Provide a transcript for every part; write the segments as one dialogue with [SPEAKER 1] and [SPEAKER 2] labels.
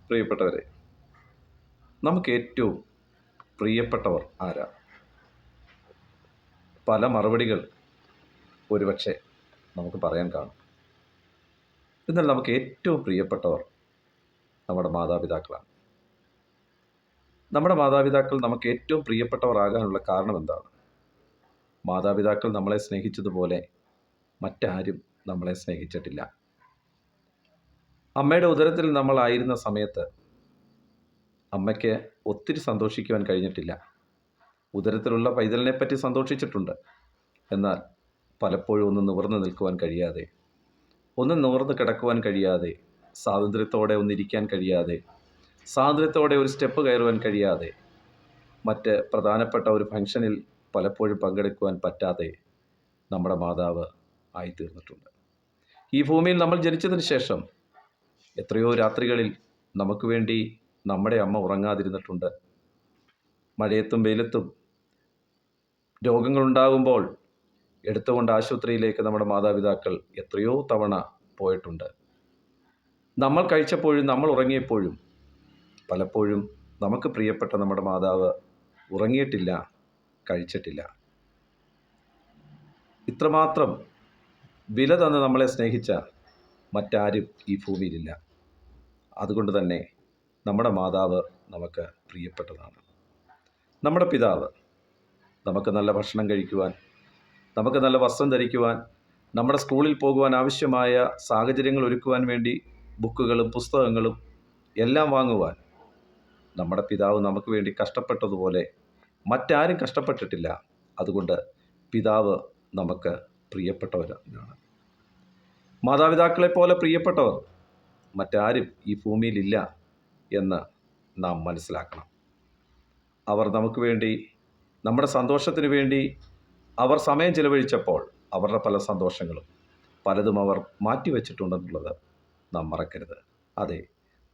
[SPEAKER 1] പ്രിയപ്പെട്ടവരെ, നമുക്ക് ഏറ്റവും പ്രിയപ്പെട്ടവർ ആരാ? പല മറുപടികൾ ഒരുപക്ഷെ നമുക്ക് പറയാൻ കാണും. എന്നാൽ നമുക്ക് ഏറ്റവും പ്രിയപ്പെട്ടവർ നമ്മുടെ മാതാപിതാക്കളാണ്. നമ്മുടെ മാതാപിതാക്കൾ നമുക്ക് ഏറ്റവും പ്രിയപ്പെട്ടവരാകാനുള്ള കാരണം എന്താണ്? മാതാപിതാക്കൾ നമ്മളെ സ്നേഹിച്ചതുപോലെ മറ്റാരും നമ്മളെ സ്നേഹിച്ചിട്ടില്ല. അമ്മയുടെ ഉദരത്തിൽ നമ്മളായിരുന്ന സമയത്ത് അമ്മയ്ക്ക് ഒത്തിരി സന്തോഷിക്കുവാൻ കഴിഞ്ഞിട്ടില്ല. ഉദരത്തിലുള്ള പൈതലിനെ പറ്റി സന്തോഷിച്ചിട്ടുണ്ട്. എന്നാൽ പലപ്പോഴും ഒന്ന് നിവർന്ന് നിൽക്കുവാൻ കഴിയാതെ, ഒന്ന് നിവർന്ന് കിടക്കുവാൻ കഴിയാതെ, സ്വാതന്ത്ര്യത്തോടെ ഒന്നിരിക്കാൻ കഴിയാതെ, സ്വാതന്ത്ര്യത്തോടെ ഒരു സ്റ്റെപ്പ് കയറുവാൻ കഴിയാതെ, മറ്റ് പ്രധാനപ്പെട്ട ഒരു ഫംഗ്ഷനിൽ പലപ്പോഴും പങ്കെടുക്കുവാൻ പറ്റാതെ നമ്മുടെ മാതാവ് ആയിത്തീർന്നിട്ടുണ്ട്. ഈ ഭൂമിയിൽ നമ്മൾ ജനിച്ചതിന് ശേഷം എത്രയോ രാത്രികളിൽ നമുക്ക് വേണ്ടി നമ്മുടെ അമ്മ ഉറങ്ങാതിരുന്നിട്ടുണ്ട്. മഴയത്തും വെയിലത്തും രോഗങ്ങളുണ്ടാകുമ്പോൾ എടുത്തുകൊണ്ട് ആശുപത്രിയിലേക്ക് നമ്മുടെ മാതാപിതാക്കൾ എത്രയോ തവണ പോയിട്ടുണ്ട്. നമ്മൾ കഴിച്ചപ്പോഴും നമ്മൾ ഉറങ്ങിയപ്പോഴും പലപ്പോഴും നമുക്ക് പ്രിയപ്പെട്ട നമ്മുടെ മാതാവ് ഉറങ്ങിയിട്ടില്ല, കഴിച്ചിട്ടില്ല. ഇത്രമാത്രം വില തന്ന് നമ്മളെ സ്നേഹിച്ച മറ്റാരും ഈ ഭൂമിയിലില്ല. അതുകൊണ്ട് തന്നെ നമ്മുടെ മാതാവ് നമുക്ക് പ്രിയപ്പെട്ടതാണ്. നമ്മുടെ പിതാവ് നമുക്ക് നല്ല ഭക്ഷണം കഴിക്കുവാൻ, നമുക്ക് നല്ല വസ്ത്രം ധരിക്കുവാൻ, നമ്മുടെ സ്കൂളിൽ പോകുവാൻ ആവശ്യമായ സാഹചര്യങ്ങൾ ഒരുക്കുവാൻ വേണ്ടി ബുക്കുകളും പുസ്തകങ്ങളും എല്ലാം വാങ്ങുവാൻ നമ്മുടെ പിതാവ് നമുക്ക് വേണ്ടി കഷ്ടപ്പെട്ടതുപോലെ മറ്റാരും കഷ്ടപ്പെട്ടിട്ടില്ല. അതുകൊണ്ട് പിതാവ് നമുക്ക് പ്രിയപ്പെട്ടവരാണ്. മാതാപിതാക്കളെപ്പോലെ പ്രിയപ്പെട്ടവർ മറ്റാരും ഈ ഭൂമിയിലില്ല എന്ന് നാം മനസ്സിലാക്കണം. അവർ നമുക്ക് വേണ്ടി, നമ്മുടെ സന്തോഷത്തിന് വേണ്ടി അവർ സമയം ചിലവഴിച്ചപ്പോൾ അവരുടെ പല സന്തോഷങ്ങളും പലതും അവർ മാറ്റിവെച്ചിട്ടുണ്ടെന്നുള്ളത് നാം മറക്കരുത്. അതെ,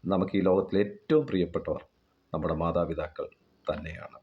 [SPEAKER 1] നമുക്ക് ഈ ലോകത്തിലെ ഏറ്റവും പ്രിയപ്പെട്ടവർ നമ്മുടെ മാതാപിതാക്കൾ തന്നെയാണ്.